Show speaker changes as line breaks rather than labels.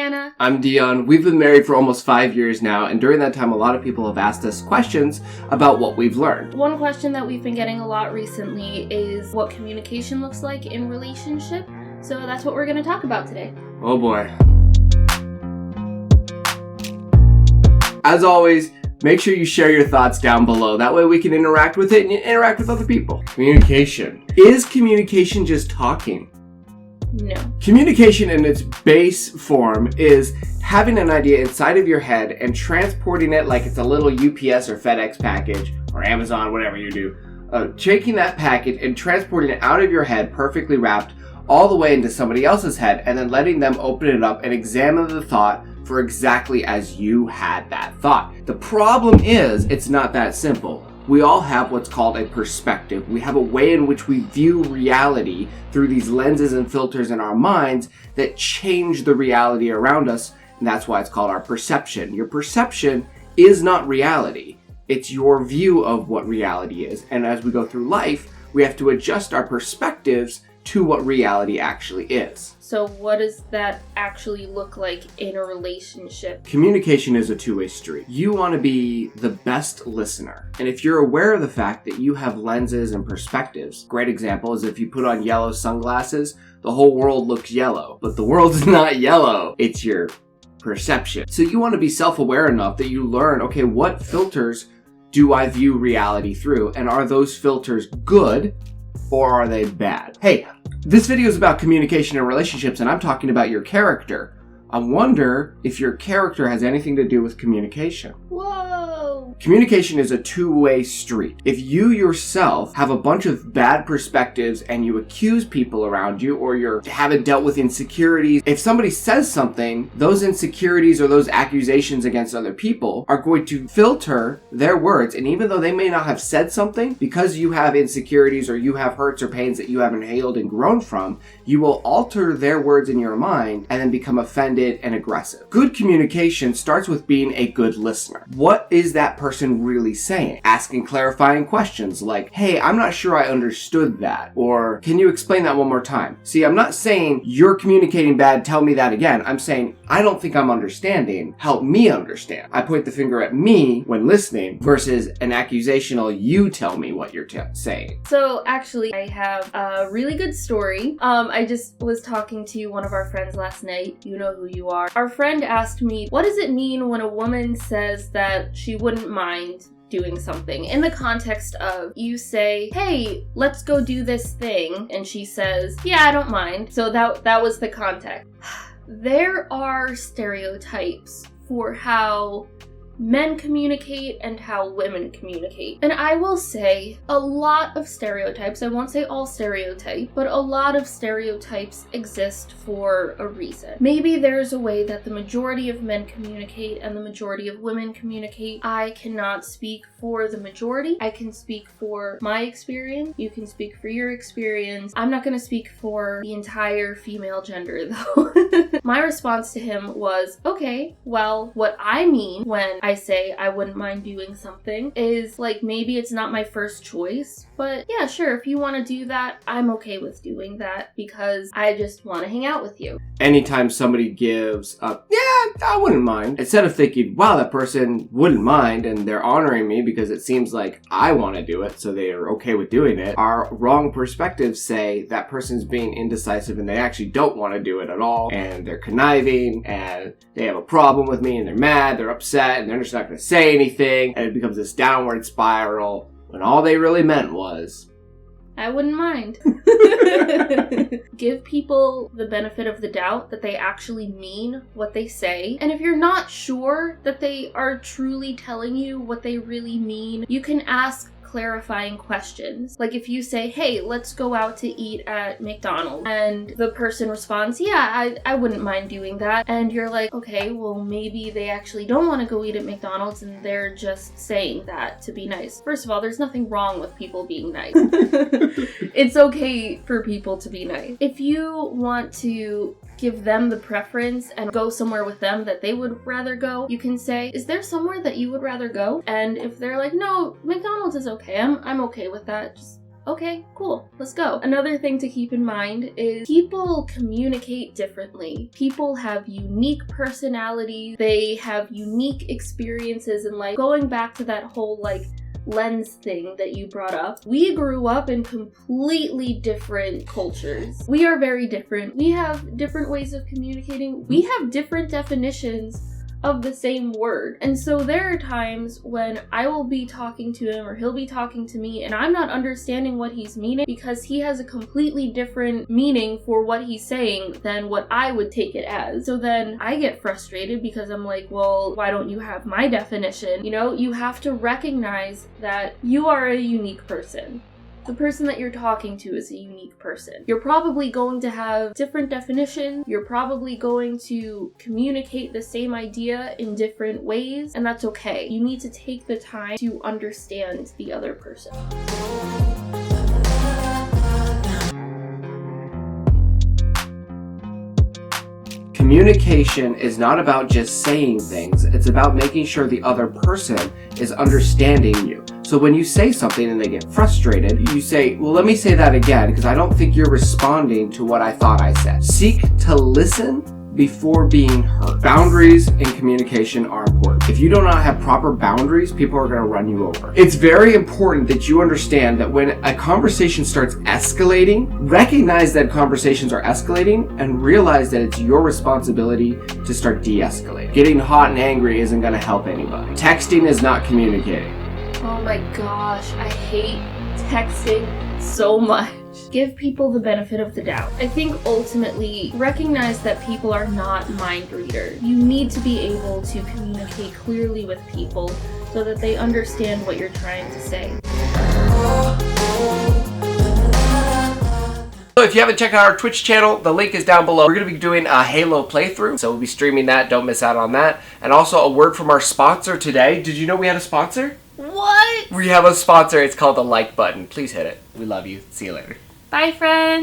Hannah.
I'm Dion. We've been married for almost 5 years now, and during that time, a lot of people have asked us questions about what we've learned.
One question that we've been getting a lot recently is what communication looks like in relationship. So that's what we're going to talk about today.
Oh boy. As always, make sure you share your thoughts down below. That way we can interact with it and interact with other people. Communication. Is communication just talking?
No.
Communication in its base form is having an idea inside of your head and transporting it like it's a little UPS or FedEx package or Amazon, whatever you do. Taking that package and transporting it out of your head perfectly wrapped all the way into somebody else's head and then letting them open it up and examine the thought for exactly as you had that thought. The problem is, it's not that simple. We all have what's called a perspective. We have a way in which we view reality through these lenses and filters in our minds that change the reality around us, and that's why it's called our perception. Your perception is not reality. It's your view of what reality is, and as we go through life, we have to adjust our perspectives to what reality actually is.
So what does that actually look like in a relationship?
Communication is a two-way street. You want to be the best listener. And if you're aware of the fact that you have lenses and perspectives, great example is if you put on yellow sunglasses, the whole world looks yellow. But the world's not yellow. It's your perception. So you want to be self-aware enough that you learn, okay, what filters do I view reality through? And are those filters good or are they bad? Hey, this video is about communication and relationships, and I'm talking about your character. I wonder if your character has anything to do with communication.
Whoa!
Communication is a two-way street. If you yourself have a bunch of bad perspectives and you accuse people around you, or you haven't dealt with insecurities, if somebody says something, those insecurities or those accusations against other people are going to filter their words. And even though they may not have said something, because you have insecurities or you have hurts or pains that you haven't healed and grown from, you will alter their words in your mind and then become offended and aggressive. Good communication starts with being a good listener. What is that person really saying? Asking clarifying questions like, hey, I'm not sure I understood that, or can you explain that one more time? See, I'm not saying you're communicating bad, tell me that again. I'm saying I don't think I'm understanding, help me understand. I point the finger at me when listening versus an accusational you tell me what you're saying.
So actually I have a really good story. I just was talking to one of our friends last night. You know who you are. Our friend asked me, what does it mean when a woman says that she wouldn't mind doing something? In the context of, you say, hey, let's go do this thing, and she says, yeah, I don't mind. So that was the context. There are stereotypes for how men communicate and how women communicate. And I will say a lot of stereotypes, I won't say all stereotypes, but a lot of stereotypes exist for a reason. Maybe there's a way that the majority of men communicate and the majority of women communicate. I cannot speak for the majority. I can speak for my experience. You can speak for your experience. I'm not going to speak for the entire female gender though. My response to him was, okay, well, what I mean when I say I wouldn't mind doing something is like, maybe it's not my first choice, but yeah, sure, if you want to do that, I'm okay with doing that because I just want to hang out with you.
Anytime somebody gives up, yeah, I wouldn't mind, instead of thinking, wow, that person wouldn't mind and they're honoring me because it seems like I want to do it, so they are okay with doing it, our wrong perspectives say that person's being indecisive and they actually don't want to do it at all, and they're conniving and they have a problem with me and they're mad, they're upset, and they're just not going to say anything, and it becomes this downward spiral when all they really meant was,
I wouldn't mind. Give people the benefit of the doubt that they actually mean what they say. And if you're not sure that they are truly telling you what they really mean, you can ask clarifying questions. Like if you say, hey, let's go out to eat at McDonald's, and the person responds, yeah, I wouldn't mind doing that. And you're like, okay, well, maybe they actually don't want to go eat at McDonald's and they're just saying that to be nice. First of all, there's nothing wrong with people being nice. It's okay for people to be nice. If you want to give them the preference and go somewhere with them that they would rather go, you can say, is there somewhere that you would rather go? And if they're like, no, McDonald's is okay, I'm okay with that, just Okay, cool, let's go. Another thing to keep in mind is people communicate differently. People have unique personalities, they have unique experiences in life. Going back to that whole lens thing that you brought up, we grew up in completely different cultures. We are very different. We have different ways of communicating. We have different definitions of the same word. And so there are times when I will be talking to him or he'll be talking to me and I'm not understanding what he's meaning because he has a completely different meaning for what he's saying than what I would take it as. So then I get frustrated because I'm like, well, why don't you have my definition? You know, you have to recognize that you are a unique person. The person that you're talking to is a unique person. You're probably going to have different definitions. You're probably going to communicate the same idea in different ways, and that's okay. You need to take the time to understand the other person.
Communication is not about just saying things, it's about making sure the other person is understanding you. So when you say something and they get frustrated, you say, well, let me say that again because I don't think you're responding to what I thought I said. Seek to listen before being heard. Boundaries in communication are important. If you do not have proper boundaries, people are going to run you over. It's very important that you understand that when a conversation starts escalating, recognize that conversations are escalating and realize that it's your responsibility to start de-escalating. Getting hot and angry isn't going to help anybody. Texting is not communicating.
Oh my gosh, I hate texting so much. Give people the benefit of the doubt. I think ultimately recognize that people are not mind readers. You need to be able to communicate clearly with people so that they understand what you're trying to say.
So if you haven't checked out our Twitch channel, the link is down below. We're going to be doing a Halo playthrough, so we'll be streaming that. Don't miss out on that. And also a word from our sponsor today. Did you know we had a sponsor?
What?
We have a sponsor. It's called the like button. Please hit it. We love you. See you later.
Bye, friends.